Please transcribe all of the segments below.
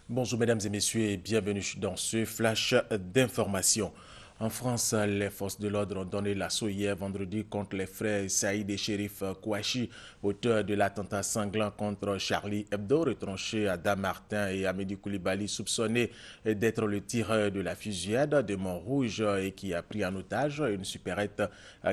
Bonjour mesdames et messieurs et bienvenue dans ce flash d'information. En France, les forces de l'ordre ont donné l'assaut hier vendredi contre les frères Saïd et Chérif Kouachi, auteurs de l'attentat sanglant contre Charlie Hebdo, retranché à Damartin, et Amédi Koulibaly, soupçonné d'être le tireur de la fusillade de Montrouge et qui a pris en otage une supérette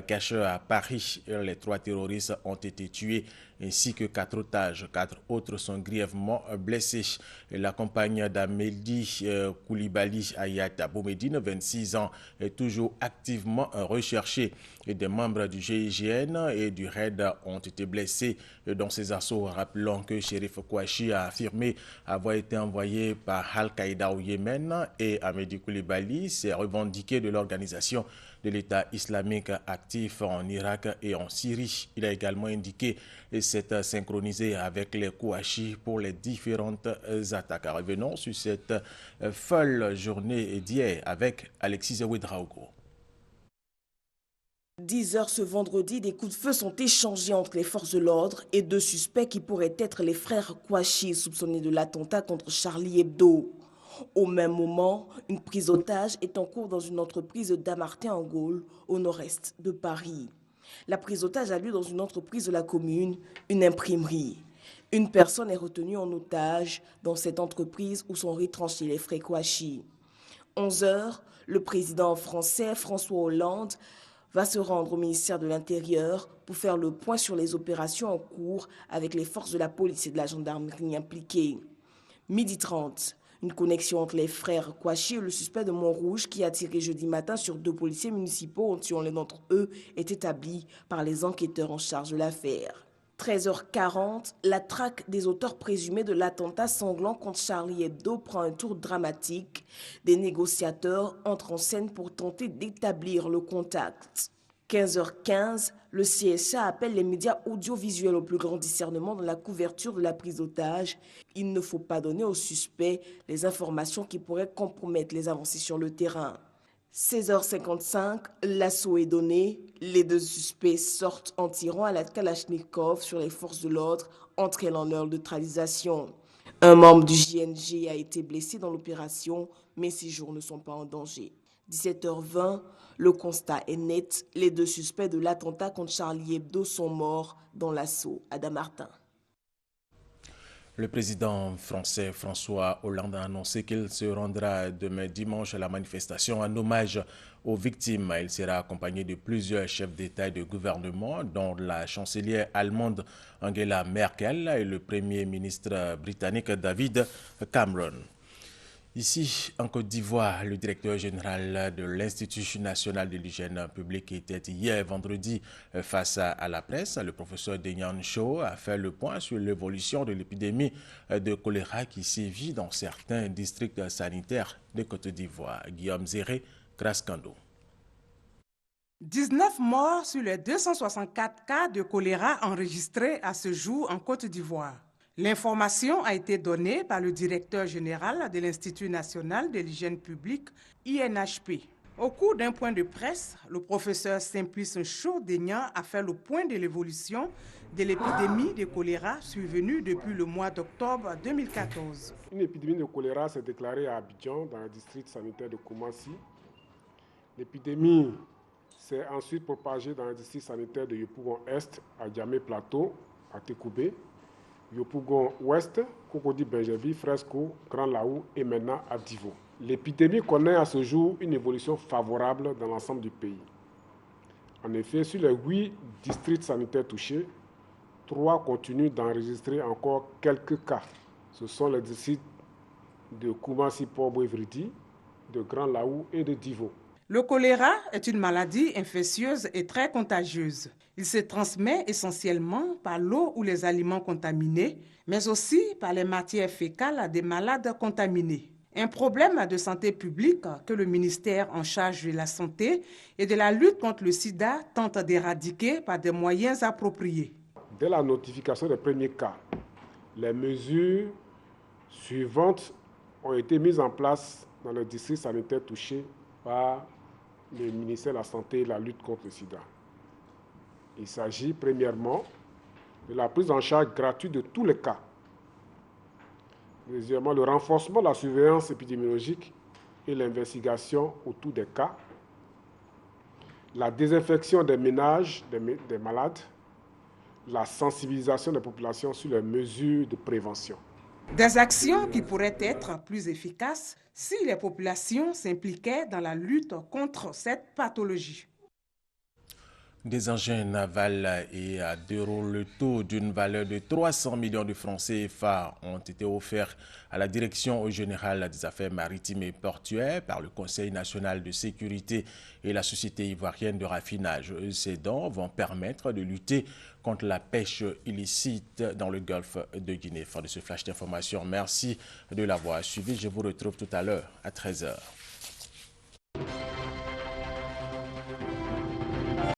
cachée à Paris. Les 3 terroristes ont été tués ainsi que 4 otages. 4 autres sont grièvement blessés. La compagne d'Amédi Koulibaly, Ayat Boumedine, 26 ans, est toujours activement recherchée. Et des membres du GIGN et du RAID ont été blessés dans ces assauts. Rappelons que Chérif Kouachi a affirmé avoir été envoyé par Al-Qaïda au Yémen et Amédi Koulibaly s'est revendiqué de l'organisation de l'État islamique actif en Irak et en Syrie. Il a également indiqué s'être synchronisé avec les Kouachi pour les différentes attaques. Revenons sur cette folle journée d'hier avec Alexis Ouedraogo. 10 heures ce vendredi, des coups de feu sont échangés entre les forces de l'ordre et 2 suspects qui pourraient être les frères Kouachi, soupçonnés de l'attentat contre Charlie Hebdo. Au même moment, une prise d'otage est en cours dans une entreprise d'Amartin en Gaule, au nord-est de Paris. La prise d'otage a lieu dans une entreprise de la commune, une imprimerie. Une personne est retenue en otage dans cette entreprise où sont retranchés les frères Kouachi. 11 heures, le président français François Hollande va se rendre au ministère de l'Intérieur pour faire le point sur les opérations en cours avec les forces de la police et de la gendarmerie impliquées. 12h30, une connexion entre les frères Kouachi et le suspect de Montrouge qui a tiré jeudi matin sur 2 policiers municipaux en tuant l'un d'entre eux est établie par les enquêteurs en charge de l'affaire. 13h40, la traque des auteurs présumés de l'attentat sanglant contre Charlie Hebdo prend un tour dramatique. Des négociateurs entrent en scène pour tenter d'établir le contact. 15h15, le CSA appelle les médias audiovisuels au plus grand discernement dans la couverture de la prise d'otage. Il ne faut pas donner aux suspects les informations qui pourraient compromettre les avancées sur le terrain. 16h55, l'assaut est donné. Les 2 suspects sortent en tirant à la Kalachnikov sur les forces de l'ordre, entraînant leur neutralisation. Un membre du JNG a été blessé dans l'opération, mais ses jours ne sont pas en danger. 17h20, le constat est net. Les 2 suspects de l'attentat contre Charlie Hebdo sont morts dans l'assaut à Damartin. Le président français François Hollande a annoncé qu'il se rendra demain dimanche à la manifestation en hommage aux victimes. Il sera accompagné de plusieurs chefs d'État et de gouvernement, dont la chancelière allemande Angela Merkel et le premier ministre britannique David Cameron. Ici, en Côte d'Ivoire, le directeur général de l'Institut national de l'hygiène publique était hier vendredi face à la presse. Le professeur Denyan Cho a fait le point sur l'évolution de l'épidémie de choléra qui sévit dans certains districts sanitaires de Côte d'Ivoire. Guillaume Zéré, Krascando. 19 morts sur les 264 cas de choléra enregistrés à ce jour en Côte d'Ivoire. L'information a été donnée par le directeur général de l'Institut national de l'hygiène publique, INHP. Au cours d'un point de presse, le professeur Simplice Chaud-Deignan a fait le point de l'évolution de l'épidémie de choléra survenue depuis le mois d'octobre 2014. Une épidémie de choléra s'est déclarée à Abidjan, dans le district sanitaire de Koumassi. L'épidémie s'est ensuite propagée dans le district sanitaire de Yopougon-Est, à Djamé Plateau, à Tekoubé, Yopougon-Ouest, Cocody-Benjevi, Fresco, Grand Laou et maintenant à Divo. L'épidémie connaît à ce jour une évolution favorable dans l'ensemble du pays. En effet, sur les 8 districts sanitaires touchés, 3 continuent d'enregistrer encore quelques cas. Ce sont les districts de Koumassi-Port-Bouévridi, de Grand Laou et de Divo. Le choléra est une maladie infectieuse et très contagieuse. Il se transmet essentiellement par l'eau ou les aliments contaminés, mais aussi par les matières fécales des malades contaminés. Un problème de santé publique que le ministère en charge de la santé et de la lutte contre le sida tente d'éradiquer par des moyens appropriés. Dès la notification des premiers cas, les mesures suivantes ont été mises en place dans les districts sanitaires touchés par le ministère de la Santé et de la lutte contre le sida. Il s'agit premièrement de la prise en charge gratuite de tous les cas. Deuxièmement, le renforcement de la surveillance épidémiologique et l'investigation autour des cas. La désinfection des ménages des malades. La sensibilisation des populations sur les mesures de prévention. Des actions qui pourraient être plus efficaces si les populations s'impliquaient dans la lutte contre cette pathologie. Des engins navals et à 2 euros le taux d'une valeur de 300 millions de francs CFA ont été offerts à la Direction générale des affaires maritimes et portuaires par le Conseil national de sécurité et la Société ivoirienne de raffinage. Ces dons vont permettre de lutter contre la pêche illicite dans le golfe de Guinée. Fin de ce flash d'information. Merci de l'avoir suivi. Je vous retrouve tout à l'heure à 13h.